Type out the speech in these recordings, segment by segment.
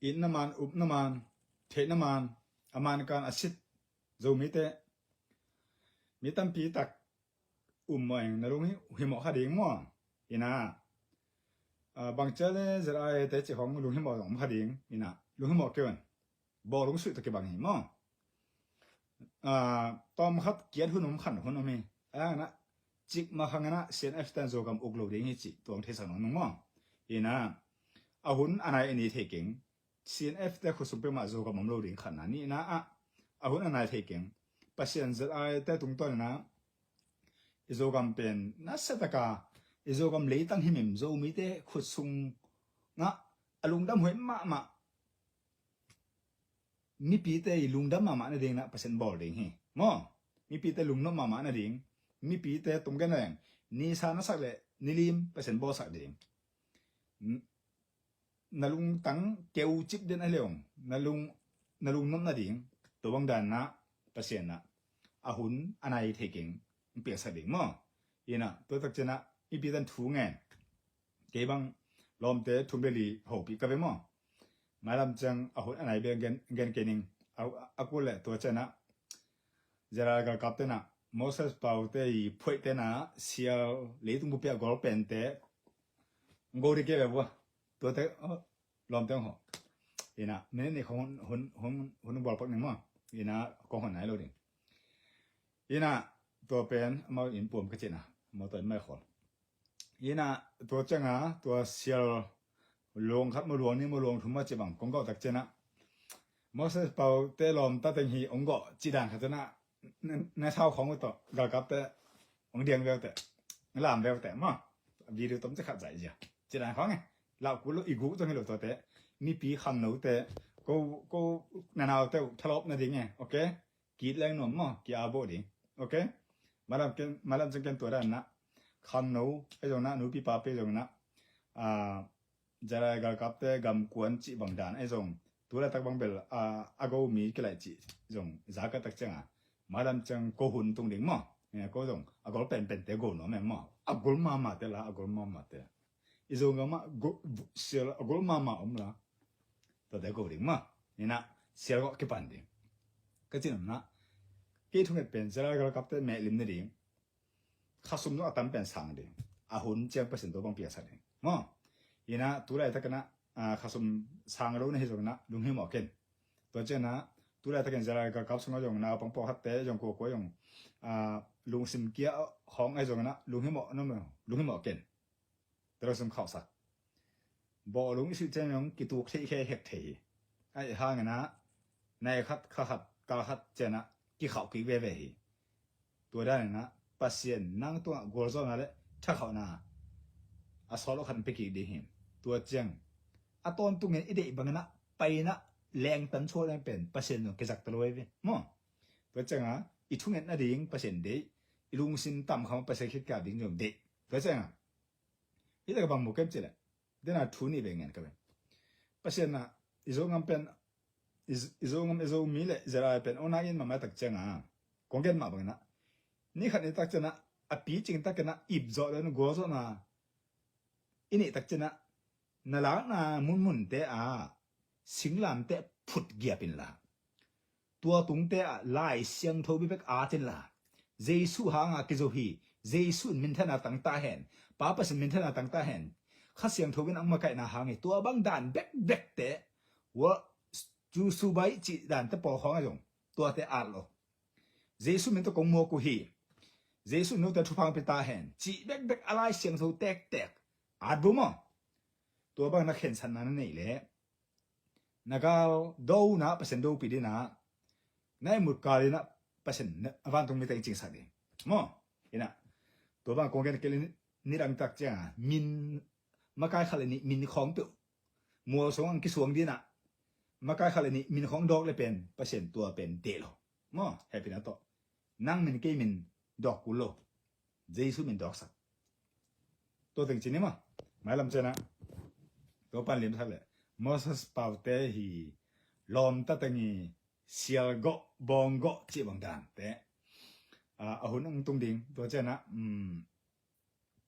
อินน้ำมันอุบน้ำมันเทน้ำมันอามันการอาชิดโจมิเตมีตั้มปีตักมวยนรุงหิมะขาดิงมั่วอินะบางเจ้าเลยจะได้แต่เจ้าของลุงหิมะของขาดิงอินะลุงหิมะเกินบ่ลุงสุดตะเกียบางหิมะตอมขัดเกียรติหุ่นขันหุ่นมีนะจิกมาข้างนั้นเสียนเอฟตันโจกับอุกโลดิงฮิจิตัวเทสันน้องมั่วอินะหุ่นอันไหนอันนี้เทกิงเสียนเอฟแต่คุณสุเปมาโจกับมุมโลดิงขันนั้นนี่นะหุ่นอันไหนเทกิงปัจจัยจะได้แต่ตรงตัวนะอิโซกัมเป็นนัสตะกาอิโซกัมเลยตั้งหิมโจมีแต่ขุดซุงนะลุงดำหัวมามีปีแต่ลุงดำมานะเด้งนะเปอร์เซ็นต์บอลเด้งฮีมอมีปีแต่ลุงน้ำมานะเด้งมีปีแต่ตรงกันแรงนี่สานะสักเลยนี่ลิมเปอร์เซ็นต์บอลสักเด้งนาลุงตั้งเกวจิบเดินอะไรองนาลุงน้ำนะเด้งตัวบางด้านนะเปอร์เซ็นต์นะหุ่นอันไหนเทกิงเปียกสักเด้งมอยีน่ะตัวตักเจนะอีปีตันถูไงเก็บังลมเตะทุ่มเบลีหกปีกับไปมอมาลำจังหุ่นอันไหนเบียงเกนิงอากูเลยตัวเจนะจะรากกับเตนะโมเสสเปาเตยพูดเตนะเสียเลยตุ้งบุเปียกอลเป็นเตะกูริเก็บแบบว่าตัวเตะลมเตะหัวยีน่ะไม่ได้ของหุ่นบอลปักหนึ่งมอยีน่ะของหุ่นไหนเราดิยีน่ะตัวเป็นมาอินปุ่มก็เจนะมาตัวไม่ขอยีน่ะตัวจังตัวเสียลงครับมาลวงนี่มาลวงทุ่มมาจีบังกงก็ตักเจนะมอสเปาเตลอมตาเต็งฮีองก็จีดังขัดนะในเท้าของตัวกากับเตองเดียงเวลเตลามเวลเตมาวีดีโอต้มจะขัดใจจ้ะจีดังเขาไงเรากูรู้อีกูตัวนี้หลุดตัวเตมีปีคำหนูเตก็นานาเตทะเลาะนั่นเองไงโอเคกีดแรงหนุ่มมั้งกีอาโบดิโอเคมาลำจังกันตัวด้านนะคันหนูไอ้ตรงนั้นหนูปีปาไปตรงนั้นจะได้กับแต่กำกวนจีบางด้านไอ้ตรงตัวละตักบางเบลอากูมีกี่ไรจีตรงจากตักจังมาลำจังโกหุ่นตรงนี้มั้งเนี่ยก็ตรงอากูเป็นเตโกนเนาะแม่มั้งอากูมาเตละอากูมาเตไอ้ตรงก็มาเสียอากูมาละตัวเตโกดิ้งมั้งนี่นะเสียก็เก็บปันดิ้งก็จริงนะกี่ทุ่งเป็นจะได้กับแต่แม่ลิมนี่ดิ้งข้าสมต้องตั้งเป็นสังดิ้งหุ่นเจ้าเปอร์เซ็นต์ตัวบางเปียสักดิ้งมั้งยีน่ะตัวไรตะกันนะข้าสมสังเราเนี่ยจงนะลุงหิมอเกนตัวเจ้านะตัวไรตะกันจะได้กับสมจงนะปังปอฮัตเตจงโกโก้จงลุงสิมเกียของไอ้จงนะลุงหิมอนั่นมั้งลุงหิมอเกนแต่เราสมข่าวสักบ่ลุงสิเจ้ายังกิตุกเทแค่เฮกเทไอ้ห่างนะในขัดกาขัดเจ้านะกี่ข่าวกี่เว่ยตัวได้นะปัสเซียนนั่งตัวกอลซอนอะไรถ้าเขานะสอนเราขันไปกี่ดีหิมตัวเจียงตอนตรงนี้ไอเด็กบางนะไปนะแรงตันชั่วแรงเป็นเปอร์เซ็นต์ของกิจกรรมเลยเว้ยมั้งตัวเจียงอีทุ่งเงินน่ะดิ้งเปอร์เซ็นต์เด็กลุงสินต่ำเขาเปอร์เซ็นต์คิดการดิ้งอย่างเด็กตัวเจียงอีแต่กับบางโมเก็บเจริญเดี๋ยวน่ะทุนนี่เป็นเงินกันเป็นเปอร์เซ็นต์อีโซงำเป็นอีโซมีเลยจะได้เป็นโอนายินมาตักเจียงกงเกินมาบางนะนี่ขันนี้ตักเจนะปีจริงตักกันนะอิบจอดแล้วนึกว่าจอนะอินี่ตักเจนะนั่นละนะมุนเตะสิงลามเตะพุดเกียเป็นละตัวตุงเตะลายเสียงทวิเบกเจนละเจสุหางกิโจฮีเจสุมินทนาตั้งตาเห็นป้าปัสมินทนาตั้งตาเห็นข้าเสียงทวินอังมาไก่นาหางตัวบางด่านเบกเตะว่าจูสุใบจีด่านเตะปอของอะไรตัวเตะโลเจสุมินตะกงโมกุฮีเจสุนุตะทุพังเปตาเห็นจีเบกอะไรเสียงทวเตกบุมตัวบางนักเขียนสันนั้นนี่แหละนักเอาดูนะเปอร์เซ็นต์ดูปีดีนะในหมู่กาลีนะเปอร์เซ็นต์วันตรงนี้แต่จริงสักดีมั้งเห็นนะตัวบางกองแกนเกลินี่รังตักจ้ามินมาไกลขนาดนี้มินของตัวมัวสงอังกิสวงดีนะมาไกลขนาดนี้มินของดอกเลยเป็นเปอร์เซ็นต์ตัวเป็นเดลมั้งแฮปปี้นะตัวนั่งมินเกมินดอกกุโลเจสุมินดอกสักตัวถึงจริงนี่มั้งหมายลำเจนะตัวปันลิมทักเลยมอสสปาวเตฮีลอมตะตังีเซียลโกบองโกจีบังดานเตหุ่นอังตุงดิงตัวเจนะ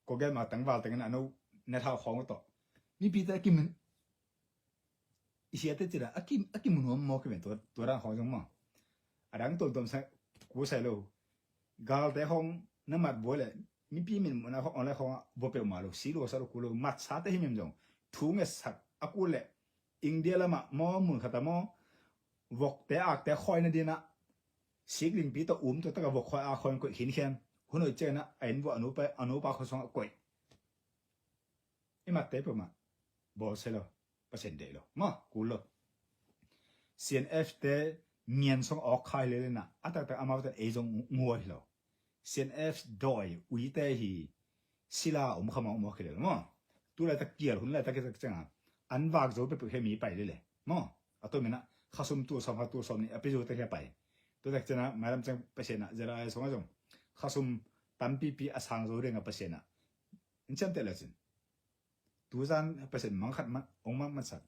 ก็แกมาตั้งวาลตั้งนั้นเอาในท้าของตัวมีปีแต่กิม อีเสียแต่จิละอากิมุนมอคือเป็นตัวร่างของจังมออะดังตนกูใส่โลกาลแต่ของน้ำมัดบ่เลยมีพี่มินมันของอะไรของบ่เปมาโลสิโลซะโลกูโลมัดซาแต่หิมจงทุงเอสักอะกูเลยอิงเดียละมะมอมุนขะตะมอวกแต่อักแต่คอยนะดีนะสิกลิงปีตะตัวตะกะวกคอยอาคอยก็หินเขียนหุ่นเจนะไอ้นบ่อนุปาเขาสองก่อยอีมาเตปมาบ่เซโลเปอร์เซ็นต์เดโลมอกูโล CNF เตเงียนสองออกคายเลยนะอะตะอามาตะเอจงงัวหิโล CNF ดอยอุยเตหีศิลาขมามอคือเลยมอตุละตะเกียรหุ่นละตะเกตะจังอันวากโจไปเฮมีไปเลยมออะตัวเมนะข้าซุมตัวสองตัวสองนี่อภิโจตะแค่ไปตัวตะจังมาลำจังเปอร์เซ็นต์นะจะได้สองจงข้าซุมตัมปีอสังโจเรงเปอร์เซ็นต์นะอินจันเตลซินตัวซันเปอร์เซ็นต์มังคัดมันมันสัก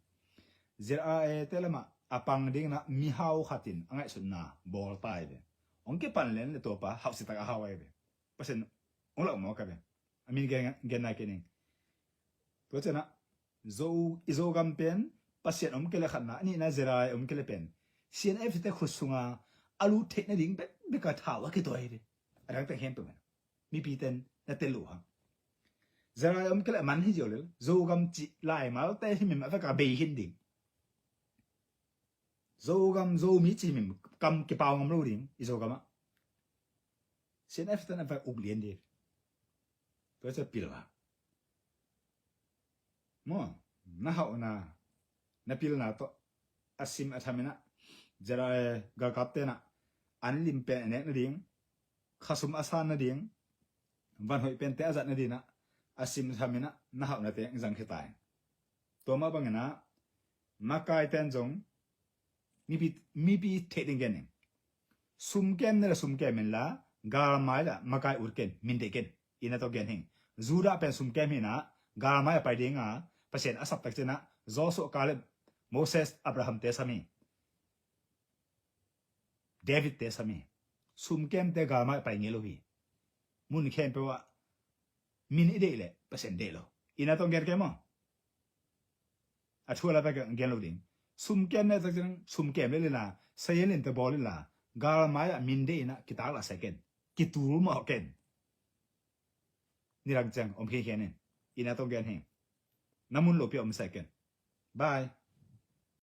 จะได้เตลมาอปังดิ่งนะมีฮาวขัดินอังไงสุดนะบอลตายเบองเก็บปันเลนเลยตัวปะฮาวสิตากฮาวไอเบเปอร์เซ็นต์องละมอกันเบอามินเกนนายเกนิงตัวเจนะโซกัมเป็นเปอร์เซ็นต์เคเลขันนะนี่นะจะได้เคเลเป็น CNF เตขุสุงาอาลูเทนดิ่งเบกะท้าวะกี่ตัวเอเดอะไรต่างเห็นตัวมันมีปีเต็นนั่นเตลูฮะจะได้เคเลมันให้เจอเลยโซกัมจิไลมาแล้วแต่ที่มันไม่ก็เบย์หินดิ่งโซมีจิมิมกัมเก็บเอางามรู้ดิ่งอีโซกัมะ CNF เตนั่นไปอุบเลียนดีตัวจะปิลวะมอนะฮะนะปิลนะตัวอาซิมอัฐามินะจะได้กากับเตนะอันลิมเปเนนดิ่งข้าซุมอาซานนะดิ่งวันหอยเป็นเตอาจัดนะดิ่งนะอาซิมอัฐามินะนะฮะนะเตงจังคิดตายตัวมาบังนะมากายเตนจงมีปีเทดิงเกนซุมเกมเนี่ยซุมเกมละกาลมาละมากายอุรเกนมินเดเกนอินาโตเกนหิงจูราเป็นซุมเกมหินะกาลมาไปดิ่งอ่ะเปอร์เซ็นต์อาศัพตักเจนะโจสุกาเลโมเสสอับราฮัมเตสามีเดวิดเตสามีซุมเกมเตกาลมาไปเงโลฮีมุนเคนเปว่ามินอิเดเลเปอร์เซ็นต์เดโลอินาโตเกนเกมอ่ะอัชัวละไปกันเกนโลดิ่งซุมเกมเนี่ยจังซุมเกมเลยนะเสียเล่นแต่บอลเลยนะกาลมาอะมินเดนะกิตาละเซกันกิตูรุมาเกนนี่รังจังอมเคเคนอินาโตเกนเฮน้ำมุนโลเปียอมเซกันบาย